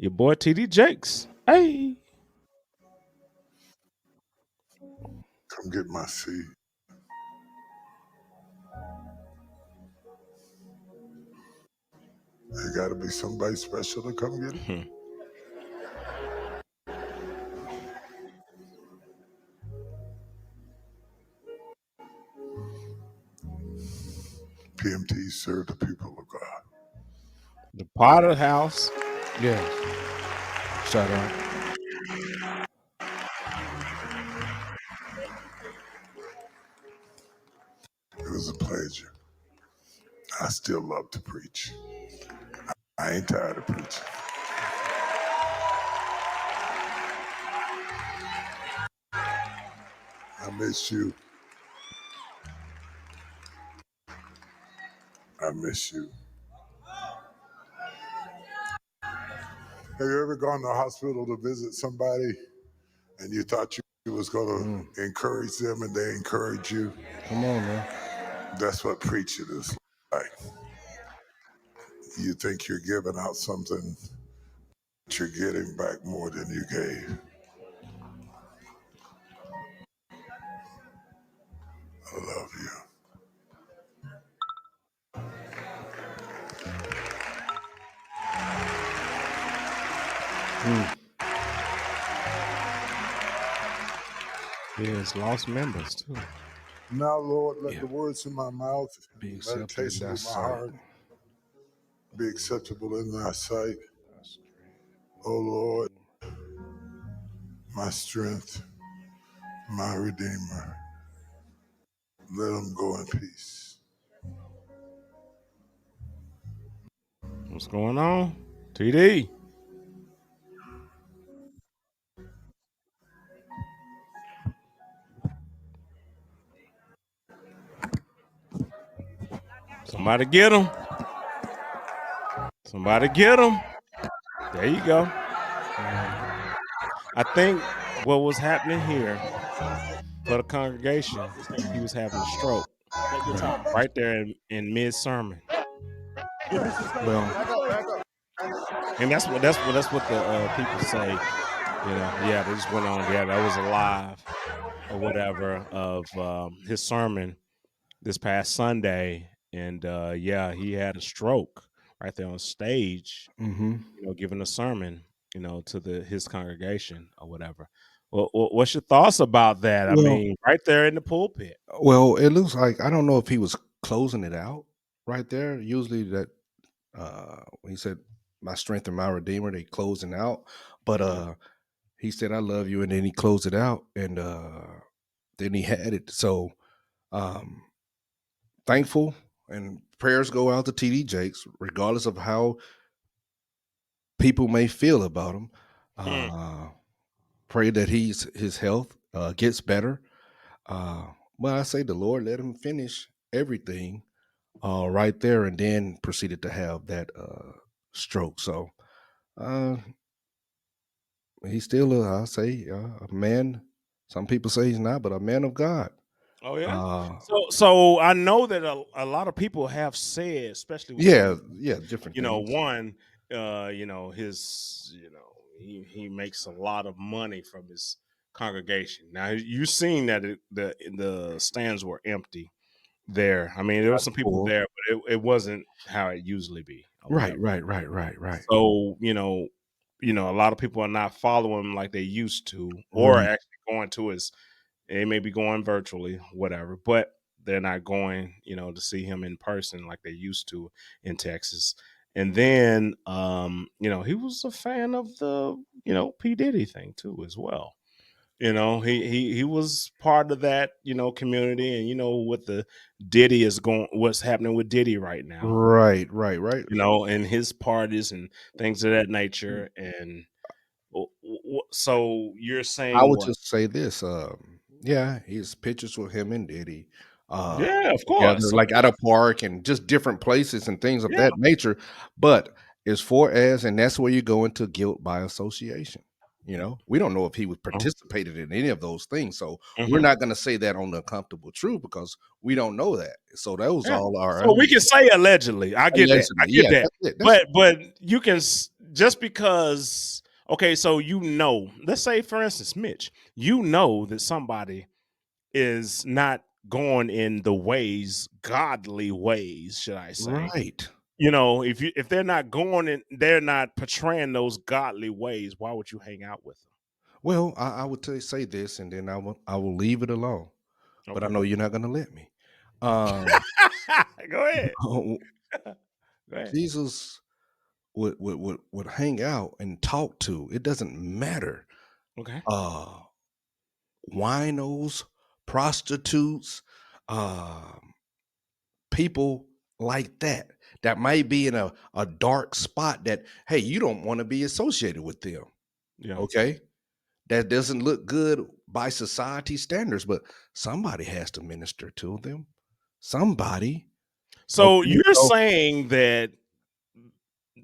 Your boy TD Jakes. Hey. Come get my seed. There got to be somebody special to come get it. PMT serve the people of God. The Potter House. Yes. Shout out. It was a pleasure. I still love to preach. I ain't tired of preaching. I miss you. I miss you. Have you ever gone to the hospital to visit somebody and you thought you was going to encourage them and they encourage you? Come on, man. That's what preaching is like. You think you're giving out something, but you're getting back more than you gave. I love you. Yes, lost members too. Now, Lord, let the words of my mouth Be and the accepted in meditation thy of my sight. heart be acceptable in thy sight. O Lord, my strength, my redeemer. Let them go in peace. What's going on? TD. Somebody get him. Somebody get him. There you go. I think what was happening here for the congregation, he was having a stroke right there in mid sermon, Well, and that's what the people say. Yeah, they just went on. Yeah, that was a live or whatever of his sermon this past Sunday, and yeah, he had a stroke right there on stage. Giving a sermon, to his congregation or whatever. Well, what's your thoughts about that? I mean, right there in the pulpit. Well, it looks like I don't know if he was closing it out right there. Usually that when he said my strength and my redeemer, they closing out. But he said, I love you, and then he closed it out, and then he had it. So thankful and prayers go out to TD Jakes, regardless of how people may feel about him. Pray that his health gets better. Well, I say the Lord let him finish everything right there, and then proceeded to have that stroke. So he's still, I say, a man. Some people say he's not, but a man of God. Oh yeah. So I know that a lot of people have said, especially with different things. One, his, he makes a lot of money from his congregation. Now you've seen that the stands were empty there. I mean, there were some people there, but it wasn't how it usually be. Right. So a lot of people are not following him like they used to, or actually going to his. They may be going virtually, whatever, but they're not going, to see him in person like they used to in Texas. And then, he was a fan of the, P. Diddy thing too, as well. He was part of that, community, and what the Diddy is going, what's happening with Diddy right now. Right. And his parties and things of that nature. And so you're saying I would what? just say this. Yeah, his pictures with him and Diddy. Yeah, of Together, course. like at a park and just different places and things of Yeah. that nature. But as far as, and that's where you go into guilt by association. We don't know if he was participated in any of those things. So we're not going to say that on the uncomfortable truth because we don't know that. So those all are. So we can say allegedly. I get that. I get that. But you can just because, okay, so let's say for instance, Mitch, you know that somebody is not going in the ways, godly ways, should I say. Right. If they're not going in, they're not portraying those godly ways, why would you hang out with Well, I would say this, and then I will leave it alone. them? But I Okay. know you're not going to let me. Um, Go ahead. Go ahead. Jesus would hang out and talk to. It doesn't matter. Okay. Uh, Winos, prostitutes, um, people like that. That might be in a dark spot that, hey, you don't want to be associated with them. Yeah. Okay. That doesn't look good by society standards, but somebody has to minister to them. Somebody. So Okay. you're So saying that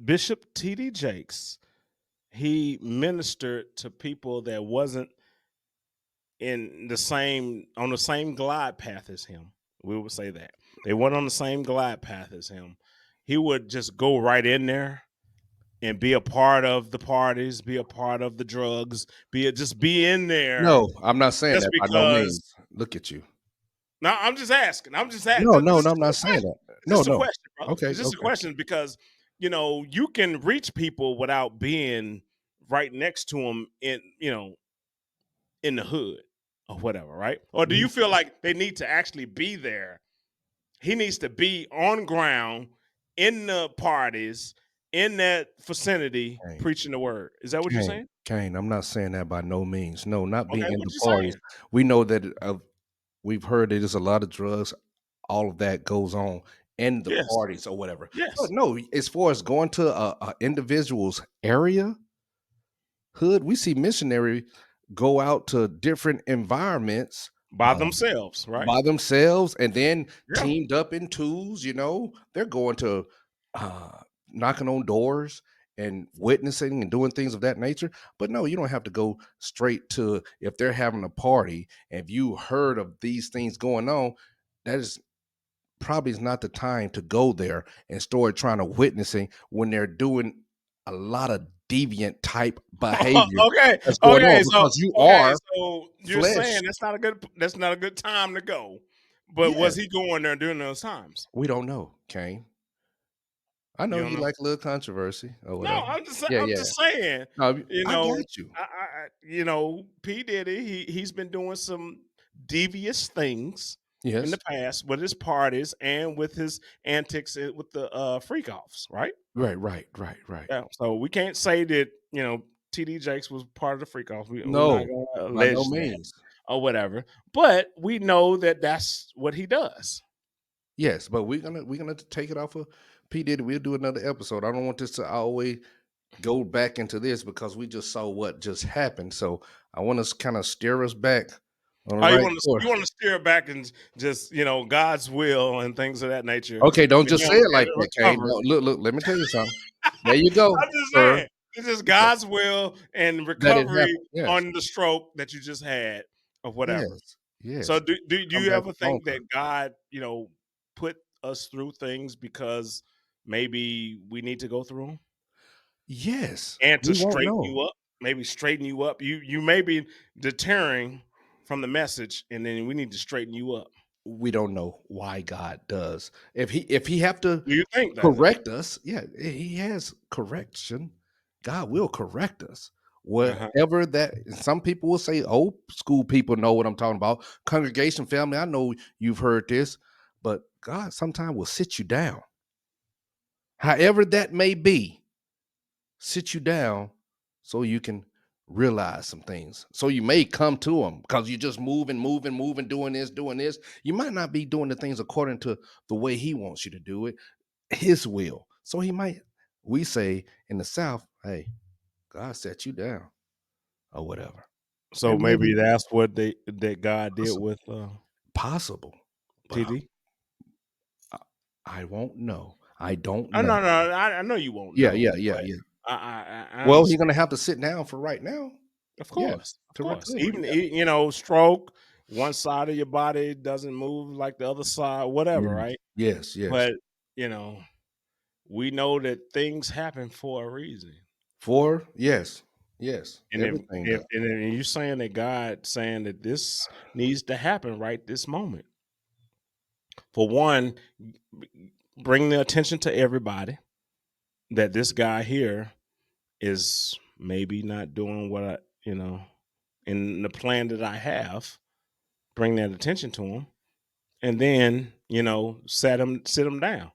Bishop T.D. Jakes, he ministered to people that wasn't in the same on the same glide path as him. We would say that they weren't on the same glide path as him. He would just go right in there and be a part of the parties, be a part of the drugs, just be in there no, I'm not saying just that by no because. means. Look at you. No, I'm just asking. I'm just asking. No, no, This is no, I'm just not a saying question. that. It's No, just a no. question, brother. Okay, It's just a okay. question because you can reach people without being right next to them in the hood or whatever, right? Or do you Mhm. feel like they need to actually be there? He needs to be on ground in the parties in that vicinity Kane, preaching the word. Is that what you're saying? Kane, I'm not saying that by no means. No, not being Okay, in what the you parties. saying? We know that we've heard that there's a lot of drugs, all of that goes on in the Yes, parties or whatever. But yes. no, as far as going to a individual's area, hood, we see missionary go out to different environments By themselves, right? by themselves and then Yeah. teamed up in twos, they're going to uh knocking on doors and witnessing and doing things of that nature. But no, you don't have to go straight to, if they're having a party and if you heard of these things going on, that is probably is not the time to go there and start trying to witnessing when they're doing a lot of deviant type behavior Okay, that's going on, okay, because you are so you're flesh. saying that's not a good time to go. But was Yes, he going there during those times? we don't know, Kane. I know You don't you know? like a little controversy or No, whatever. I'm Yeah. just saying, No, you I know, got you. P. Diddy, he's been doing some devious things in the Yes. past with his parties and with his antics with the freak offs, right? Right. Yeah. So we can't say that, TD Jakes was part of the freak off. We're not No, gonna by no allege that means. or whatever. But we know that that's what he does. Yes, but we're gonna take it off of P. Diddy. We'll do another episode. I don't want this to always go back into this because we just saw what just happened. So I want to kind of steer us back on the Oh, you right want to course. you want to steer back and just God's will and things of that nature, Okay, don't just say it and like that, Kane. recovery. No, look. Let me tell you something. There you go, I'm just sir. saying, it's just Yeah, God's will and let it recovery happen. Yes, on the stroke that you just had or whatever. yes, So yes. do Come you back ever think stronger. that God, put us through things because maybe we need to go through 'em? Yes, And to we won't straighten know. you up, maybe straighten you up. You may be deterring from the message, and then we need to straighten you up. We don't know why God does. If he have to Do you think that though? correct us, yeah, he has correction. God will correct us. Uh-huh. Whatever that, some people will say, old school people know what I'm talking about. Congregation family, I know you've heard this, but God sometimes will sit you down. However that may be, sit you down so you can realize some things. So you may come to him because you're just moving, doing this. You might not be doing the things according to the way he wants you to do it, his will. So he might, we say in the South, hey, God set you down or whatever. So And maybe maybe that's what that God did possible, with possible, but TD. I, I won't know. I don't Oh, no, know. no, I know you won't Yeah, know, yeah, yeah, but yeah. I Well, he's understand. gonna have to sit down for right now. Of Yeah, course, of to course. recover. Even Yeah, stroke, one side of your body doesn't move like the other side, whatever, yes, right? yes, yes. But you know, we know that things happen for a reason. For yes, yes, And everything if does. and then you saying that God saying that this needs to happen right this moment. For one, bring the attention to everybody that this guy here is maybe not doing what I, in the plan that I have. Bring that attention to him, and then sit him down.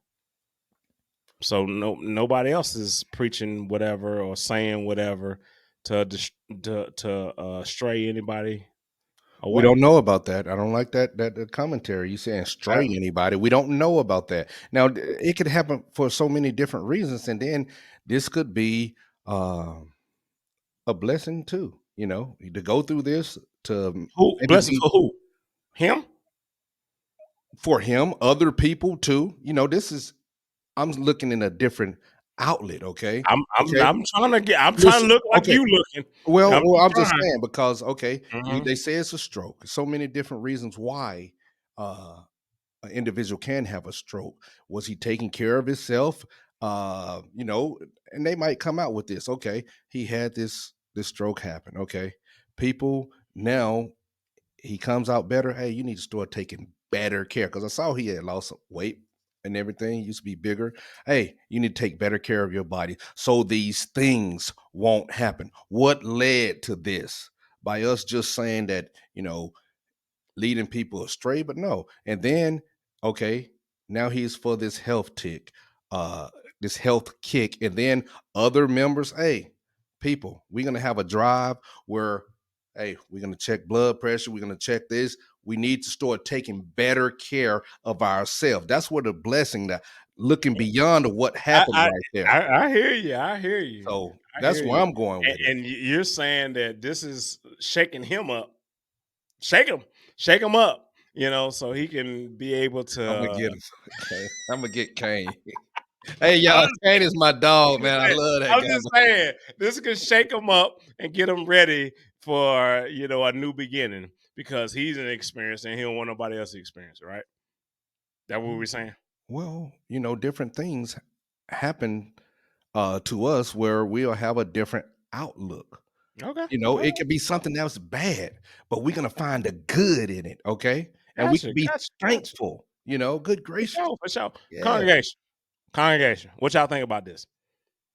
So nobody else is preaching whatever or saying whatever to stray anybody We away. don't know about that. I don't like that commentary. You saying Uh, stray anybody. We don't know about that. Now it could happen for so many different reasons, and then this could be a blessing too. To go through this to who maybe blessing be for who? Him? for him, other people too. This is I'm looking in a different outlet. Okay, okay. I'm trying to get. I'm trying to Listen. look like Okay. you looking. Well, I'm I'm just trying. saying because okay, Hmm. they say it's a stroke. So many different reasons why uh, an individual can have a stroke. Was he taking care of himself? And they might come out with this. Okay, he had this stroke happen. Okay, people now he comes out better. Hey, you need to start taking better care because I saw he had lost some weight and everything. He used to be bigger. Hey, you need to take better care of your body so these things won't happen. What led to this? By us just saying that, leading people astray, but no. And then, okay, now he's for this health tick, uh, this health kick, and then other members, hey, people, we're gonna have a drive where, hey, we're gonna check blood pressure, we're gonna check this. We need to start taking better care of ourselves. That's where the blessing that looking beyond of what I, happened I right there. I hear you. I hear you. So I that's hear where you. I'm going with it. And you're saying that this is shaking him up. Shake him up. So he can be able I'm gonna to. get Kane. I'm gonna get Kane. Hey, I'm y'all, just, Kane is my dog, just man. I saying, love that I'm guy. just saying this could shake him up and get him ready for a new beginning because he's an experience and he don't want nobody else to experience it. Right? That what we're saying? Well, different things happen to us where we'll have a different outlook. Okay. All It right. could be something else bad, but we're gonna find the good in it, okay? And we Gotcha. can be Gotcha. Gotcha. thankful. Good For gracious. sure. For sure. Yeah, Congregation. What y'all think about this?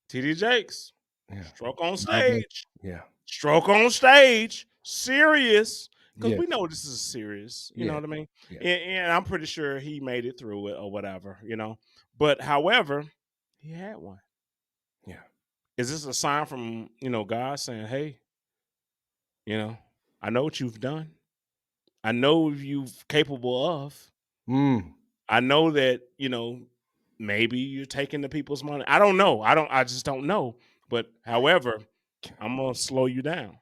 TD Jakes, yeah. stroke on God bless. stage. Yeah, Stroke on stage. Serious. Because we yes, know this is serious. You know yeah, what I mean? yeah, And I'm pretty sure he made it through it or whatever. But however, he had one. yeah. Is this a sign from, God saying, hey, you know, I know what you've done. I know you've capable of. Mm. I know that, maybe you're taking the people's money. I don't know. I just don't know. But however, I'm gonna slow you down.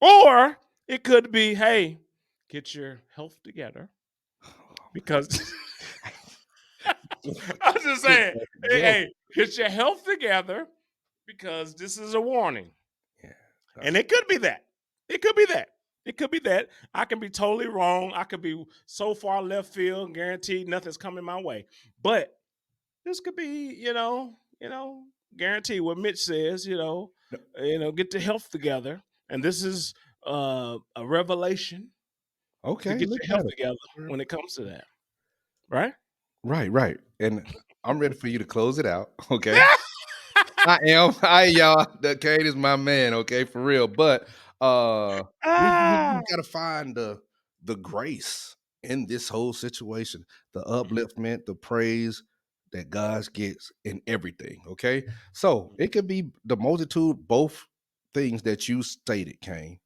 Or it could be, hey, get your health together. Because I'm just Get saying, that hey, together. hey, get your health together because this is a warning. Yeah, And that's it could be that. It could be that. It could be that. I can be totally wrong. I could be so far left field, guaranteed nothing's coming my way. But this could be, guaranteed what Mitch says, get the health together. And this is a revelation to okay. get Look your at health together it. when it comes to that. Right? Right, right. And I'm ready for you to close it out. Okay. I am. I y'all. The Kate is my man. Okay, for real. But we Ah. gotta find the grace in this whole situation, the upliftment, the praise that God gets in everything. Okay, so it could be the multitude, both things that you stated, Kane.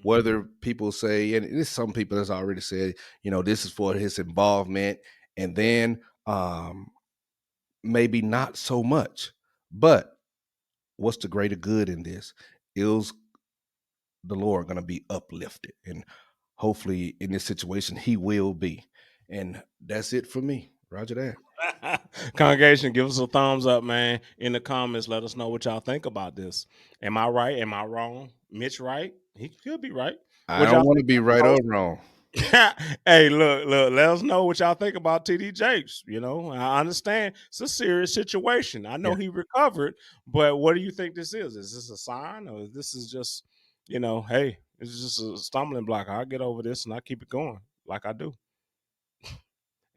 Whether people say, and there's some people that's already said, this is for his involvement, and then maybe not so much, but what's the greater good in this? Is the Lord going to be uplifted? And hopefully, in this situation, He will be. And that's it for me. Roger that. Congregation, give us a thumbs up, man. In the comments, let us know what y'all think about this. Am I right? Am I wrong? Mitch right? He could be right. I What don't y'all want to think, be Mr. right or Host? wrong. Hey, look, let us know what y'all think about TD Jakes. You know, I understand it's a serious situation. I know Yeah. he recovered, but what do you think this is? Is this a sign, or this is just, hey, it's just a stumbling block? I'll get over this and I keep it going like I do.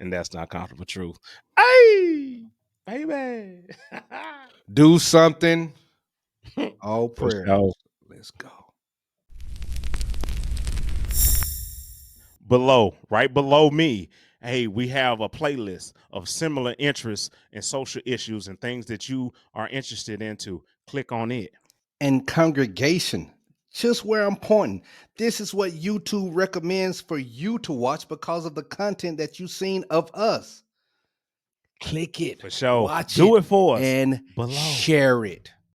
And that's not comfortable truth. Hey, baby. Do something. All For prayers. sure. Let's go. Below, right below me, hey, we have a playlist of similar interests and social issues and things that you are interested into. Click on it. And congregation, just where I'm pointing. This is what YouTube recommends for you to watch because of the content that you've seen of us. Click it, For sure. watch Do it, it for us and below. share it.